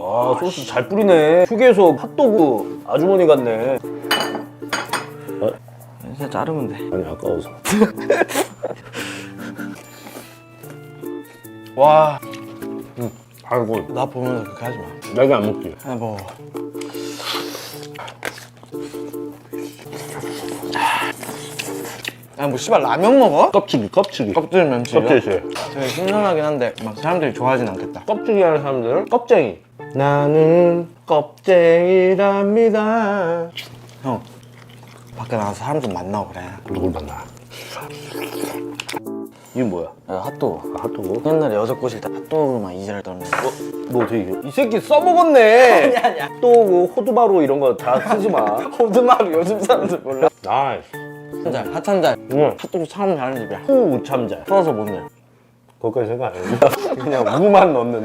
아 소스 잘 뿌리네. 휴게소 핫도그 아주머니 같네. 진짜 자르면 돼. 아니 아까워서. 와, 아이고 나 보면서 그렇게 하지 마. 날개 안 먹지. 그냥 먹어. 야, 뭐 씨발 라면 먹어? 껍질이 껍질이. 껍질 면치기. 껍질이. 되게 신선하긴 한데 막 사람들이 좋아하진 않겠다. 껍질이 하는 사람들은 껍쟁이. 나는 껍쟁이랍니다. 형, 밖에 나가서 사람 좀 만나고 그래. 누굴 만나? 이건 뭐야? 야, 핫도그. 아, 핫도그? 옛날에 여자 꼬실 때 핫도그만 이지랄 떨면. 너 어떻게 이 새끼 써먹었네. 아니야. 핫도그, 호두바로 이런 거 다 쓰지 마. 호두마루 요즘 사람들 몰라. 나이스. 핫한잘, 핫한잘. 응. 핫도그 참 잘하는 집이야. 후우참잘. 풀어서 못 내. 거기까지 생각 안 해. 그냥 무만 넣는.